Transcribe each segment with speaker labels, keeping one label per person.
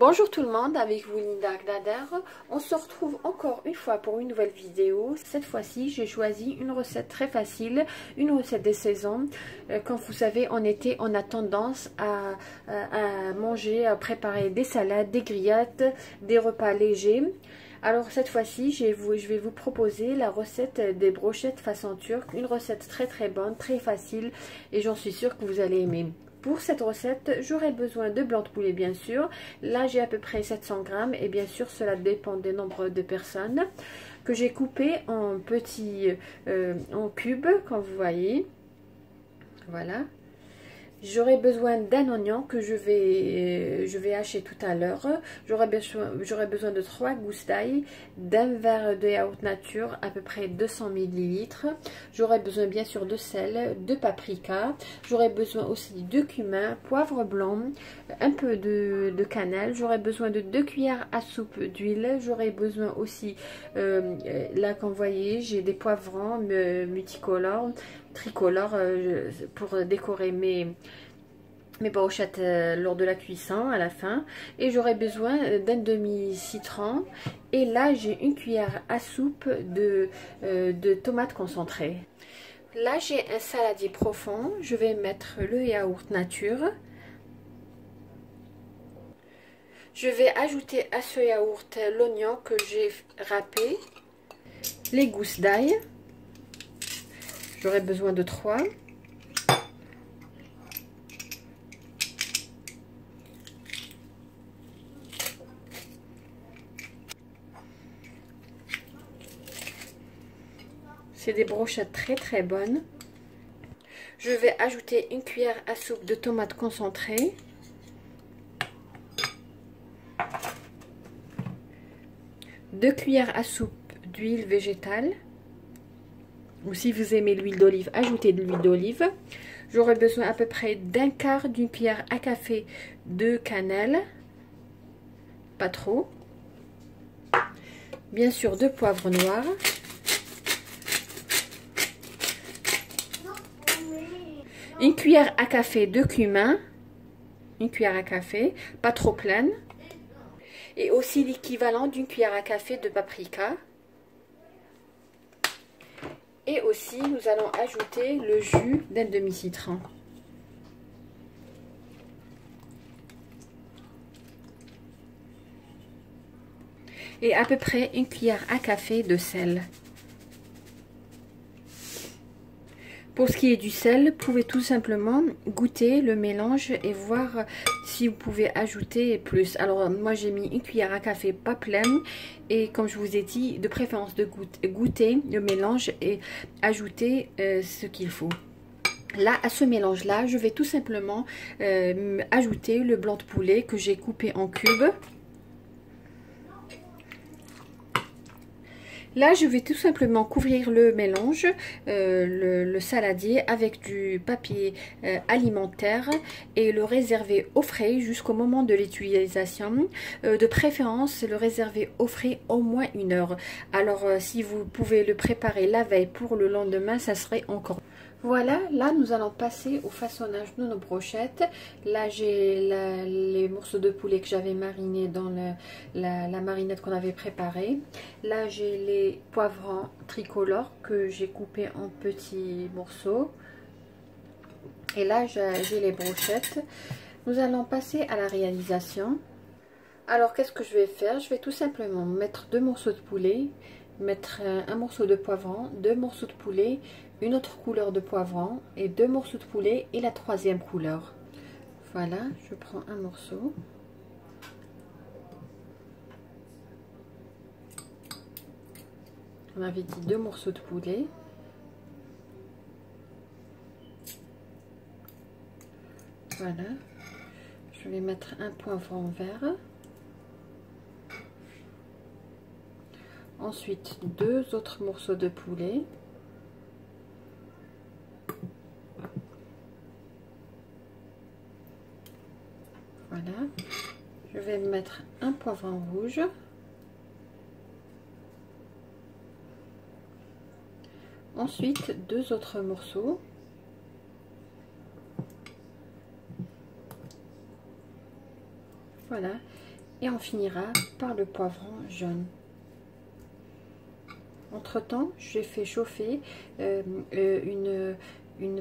Speaker 1: Bonjour tout le monde, avec vous Linda Gnader. On se retrouve encore une fois pour une nouvelle vidéo. Cette fois-ci, j'ai choisi une recette très facile, une recette des saisons. Comme vous savez, en été, on a tendance à manger, à préparer des salades, des grillades, des repas légers. Alors cette fois-ci, je vais vous proposer la recette des brochettes façon turque. Une recette très bonne, très facile et j'en suis sûre que vous allez aimer. Pour cette recette, j'aurai besoin de blanc de poulet bien sûr. Là, j'ai à peu près 700 grammes et bien sûr, cela dépend du nombre de personnes que j'ai coupé en petits, en cubes, comme vous voyez. Voilà. J'aurai besoin d'un oignon que je vais hacher tout à l'heure. J'aurai besoin de 3 gousses d'ail, d'un verre de yaourt nature, à peu près 200 ml. J'aurai besoin bien sûr de sel, de paprika. J'aurai besoin aussi de cumin, poivre blanc, un peu de cannelle. J'aurai besoin de 2 cuillères à soupe d'huile. J'aurai besoin aussi, là comme vous voyez, j'ai des poivrons multicolores, tricolores pour décorer mes brochettes lors de la cuisson à la fin. Et j'aurai besoin d'un demi-citron. Et là, j'ai une cuillère à soupe de tomates concentrées. Là, j'ai un saladier profond. Je vais mettre le yaourt nature. Je vais ajouter à ce yaourt l'oignon que j'ai râpé, les gousses d'ail. J'aurai besoin de 3. C'est des brochettes très bonnes. Je vais ajouter une cuillère à soupe de tomates concentrées. Deux cuillères à soupe d'huile végétale. Ou si vous aimez l'huile d'olive, ajoutez de l'huile d'olive. J'aurai besoin à peu près d'un quart d'une cuillère à café de cannelle. Pas trop. Bien sûr, de poivre noir. Une cuillère à café de cumin. Une cuillère à café, pas trop pleine. Et aussi l'équivalent d'une cuillère à café de paprika. Et aussi, nous allons ajouter le jus d'un demi-citron. Et à peu près une cuillère à café de sel. Pour ce qui est du sel, vous pouvez tout simplement goûter le mélange et voir si vous pouvez ajouter plus. Alors moi j'ai mis une cuillère à café pas pleine et comme je vous ai dit, de préférence de goûter le mélange et ajouter ce qu'il faut. Là, à ce mélange-là, je vais tout simplement ajouter le blanc de poulet que j'ai coupé en cubes. Là, je vais tout simplement couvrir le mélange, le saladier avec du papier alimentaire et le réserver au frais jusqu'au moment de l'utilisation. De préférence, le réserver au frais au moins 1 heure. Alors, si vous pouvez le préparer la veille pour le lendemain, ça serait encore... Voilà, là nous allons passer au façonnage de nos brochettes. Là j'ai les morceaux de poulet que j'avais marinés dans la marinade qu'on avait préparée. Là j'ai les poivrons tricolores que j'ai coupés en petits morceaux. Et là j'ai les brochettes. Nous allons passer à la réalisation. Alors qu'est-ce que je vais faire? Je vais tout simplement mettre 2 morceaux de poulet, mettre un morceau de poivron, 2 morceaux de poulet, une autre couleur de poivron et 2 morceaux de poulet et la 3e couleur. Voilà, je prends un morceau. On avait dit 2 morceaux de poulet. Voilà, je vais mettre un poivron vert. Ensuite, 2 autres morceaux de poulet. Voilà. Je vais mettre un poivron rouge. Ensuite, 2 autres morceaux. Voilà. et on finira par le poivron jaune. Entre temps, j'ai fait chauffer une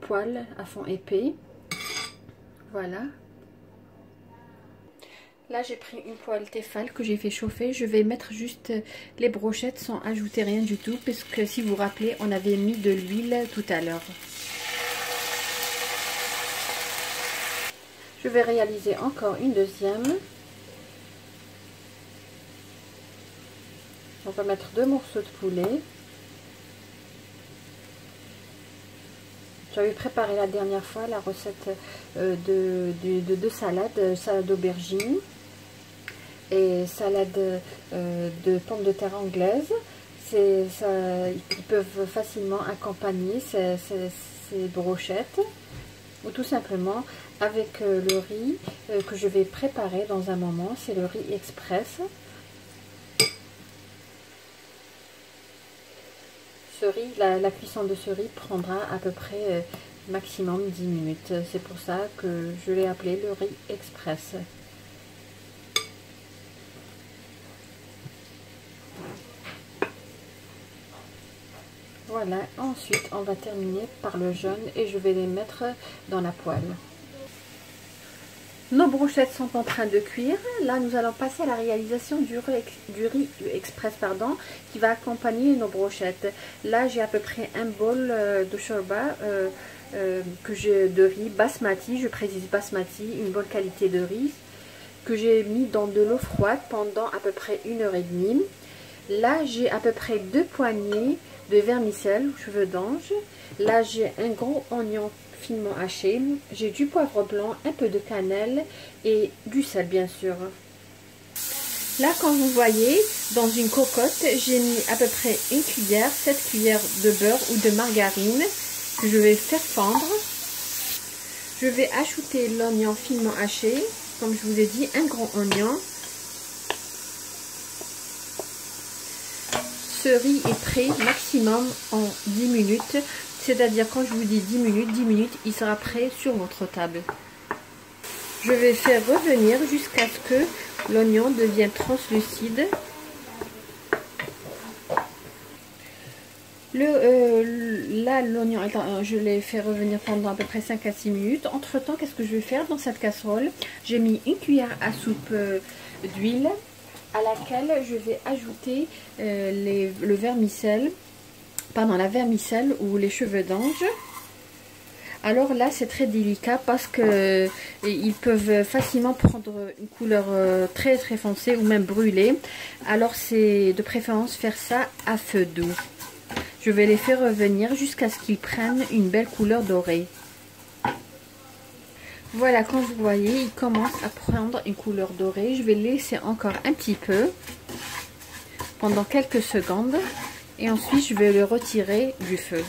Speaker 1: poêle à fond épais. Voilà. Là, j'ai pris une poêle Tefal que j'ai fait chauffer. Je vais mettre juste les brochettes sans ajouter rien du tout, parce que si vous vous rappelez, on avait mis de l'huile tout à l'heure. Je vais réaliser encore une deuxième. On va mettre 2 morceaux de poulet. J'avais préparé la dernière fois la recette de 2 salades, salade d'aubergine et salade de pommes de terre anglaise. Ils peuvent facilement accompagner ces brochettes, ou tout simplement avec le riz que je vais préparer dans un moment. C'est le riz express. Ce riz, la cuisson de ce riz prendra à peu près maximum 10 minutes. C'est pour ça que je l'ai appelé le riz express. Voilà, ensuite on va terminer par le jaune et je vais les mettre dans la poêle. Nos brochettes sont en train de cuire. Là, nous allons passer à la réalisation du riz express, qui va accompagner nos brochettes. Là, j'ai à peu près un bol de shorba de riz basmati. Je précise basmati, une bonne qualité de riz, que j'ai mis dans de l'eau froide pendant à peu près 1h30. Là, j'ai à peu près 2 poignées de vermicelle, cheveux d'ange. Là, j'ai un gros oignon finement haché, j'ai du poivre blanc, un peu de cannelle et du sel bien sûr. Là, comme vous voyez, dans une cocotte, j'ai mis à peu près 1 cuillère, 7 cuillères de beurre ou de margarine que je vais faire fondre. Je vais ajouter l'oignon finement haché, comme je vous ai dit, un grand oignon. Ce riz est prêt maximum en 10 minutes. C'est-à-dire, quand je vous dis 10 minutes, il sera prêt sur votre table. Je vais faire revenir jusqu'à ce que l'oignon devienne translucide. Là, l'oignon, je l'ai fait revenir pendant à peu près 5 à 6 minutes. Entre temps, qu'est-ce que je vais faire dans cette casserole? J'ai mis 1 cuillère à soupe d'huile, à laquelle je vais ajouter la vermicelle ou les cheveux d'ange. Alors là, c'est très délicat parce que ils peuvent facilement prendre une couleur très très foncée ou même brûler. Alors c'est de préférence faire ça à feu doux. Je vais les faire revenir jusqu'à ce qu'ils prennent une belle couleur dorée. Voilà, comme vous voyez, ils commencent à prendre une couleur dorée. Je vais laisser encore un petit peu pendant quelques secondes. Et ensuite, je vais le retirer du feu.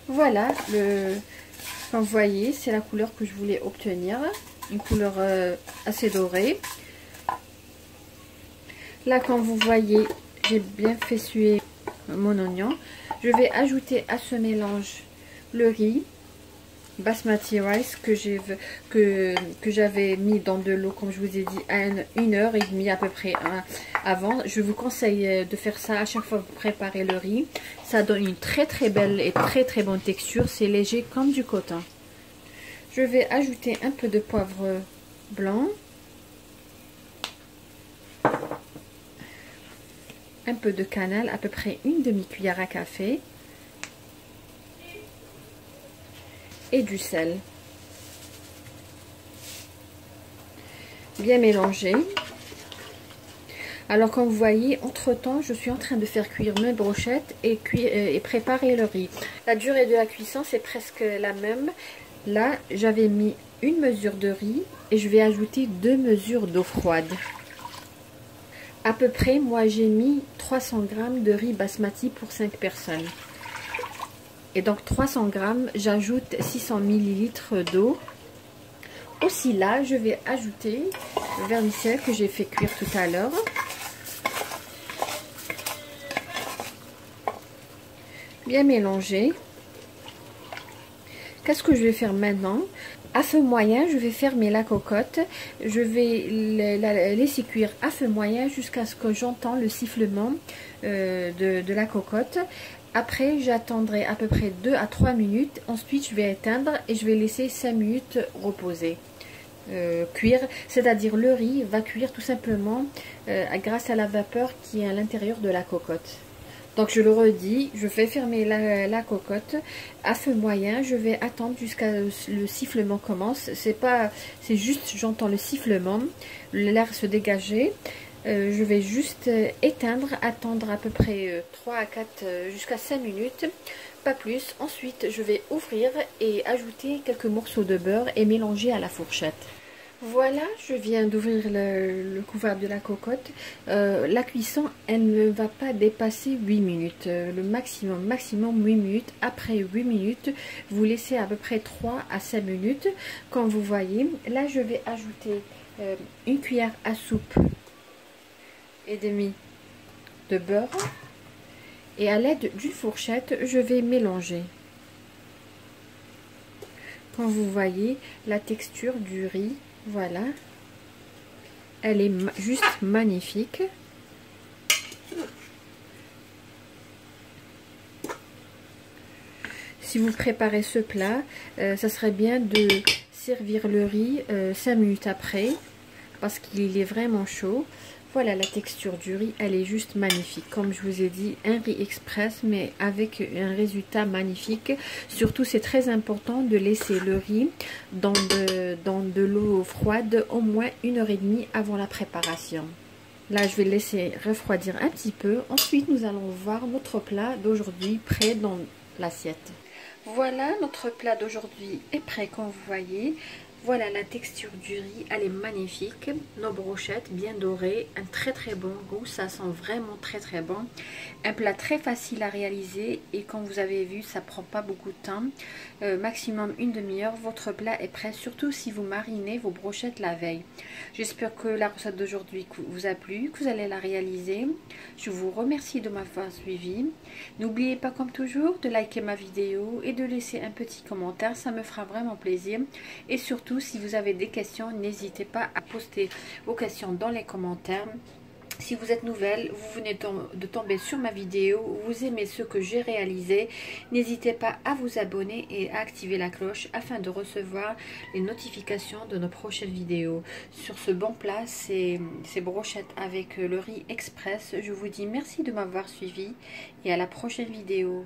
Speaker 1: Voilà, comme vous voyez, c'est la couleur que je voulais obtenir. Une couleur assez dorée. Là, comme vous voyez, j'ai bien fait suer mon oignon. Je vais ajouter à ce mélange le riz basmati rice que j'avais mis dans de l'eau, comme je vous ai dit, à 1h30 à peu près avant. Je vous conseille de faire ça à chaque fois que vous préparez le riz. Ça donne une très très belle et très très bonne texture. C'est léger comme du coton. Je vais ajouter un peu de poivre blanc, un peu de cannelle, à peu près une demi-cuillère à café, et du sel. Bien mélanger. Alors comme vous voyez, entre temps je suis en train de faire cuire mes brochettes et préparer le riz. La durée de la cuisson c'est presque la même. Là j'avais mis une mesure de riz et je vais ajouter 2 mesures d'eau froide. À peu près, moi j'ai mis 300 g de riz basmati pour 5 personnes. Et donc 300 g, j'ajoute 600 ml d'eau. Aussi là, je vais ajouter le vermicelle que j'ai fait cuire tout à l'heure. Bien mélanger. Qu'est-ce que je vais faire maintenant? À feu moyen, je vais fermer la cocotte. Je vais la laisser cuire à feu moyen jusqu'à ce que j'entends le sifflement de la cocotte. Après, j'attendrai à peu près 2 à 3 minutes. Ensuite, je vais éteindre et je vais laisser 5 minutes reposer. Cuire, c'est-à-dire le riz va cuire tout simplement grâce à la vapeur qui est à l'intérieur de la cocotte. Donc je le redis, je fais fermer la cocotte à feu moyen, je vais attendre jusqu'à le sifflement commence. C'est juste j'entends le sifflement, l'air se dégager. Je vais juste éteindre, attendre à peu près 3 à 4 jusqu'à 5 minutes, pas plus. Ensuite je vais ouvrir et ajouter quelques morceaux de beurre et mélanger à la fourchette. Voilà, je viens d'ouvrir le couvercle de la cocotte. La cuisson, elle ne va pas dépasser 8 minutes. Le maximum 8 minutes. Après 8 minutes, vous laissez à peu près 3 à 5 minutes. Comme vous voyez, là je vais ajouter une cuillère à soupe et demie de beurre. Et à l'aide d'une fourchette, je vais mélanger. Comme vous voyez, la texture du riz, voilà, elle est juste magnifique. Si vous préparez ce plat, ça serait bien de servir le riz 5 minutes après, parce qu'il est vraiment chaud. Voilà, la texture du riz, elle est juste magnifique. Comme je vous ai dit, un riz express, mais avec un résultat magnifique. Surtout, c'est très important de laisser le riz dans de l'eau froide au moins 1h30 avant la préparation. Là, je vais laisser refroidir un petit peu. Ensuite, nous allons voir notre plat d'aujourd'hui prêt dans l'assiette. Voilà, notre plat d'aujourd'hui est prêt, comme vous voyez. Voilà la texture du riz, elle est magnifique. Nos brochettes bien dorées, un très bon goût, ça sent vraiment très bon. Un plat très facile à réaliser et comme vous avez vu, ça prend pas beaucoup de temps. Maximum une demi-heure, votre plat est prêt, surtout si vous marinez vos brochettes la veille. J'espère que la recette d'aujourd'hui vous a plu, que vous allez la réaliser. Je vous remercie de m'avoir suivi. N'oubliez pas comme toujours de liker ma vidéo et de laisser un petit commentaire, ça me fera vraiment plaisir. Et surtout, si vous avez des questions, n'hésitez pas à poster vos questions dans les commentaires. Si vous êtes nouvelle, vous venez de tomber sur ma vidéo, vous aimez ce que j'ai réalisé, n'hésitez pas à vous abonner et à activer la cloche afin de recevoir les notifications de nos prochaines vidéos. Sur ce bon plat, ces brochettes avec le riz express, je vous dis merci de m'avoir suivi et à la prochaine vidéo.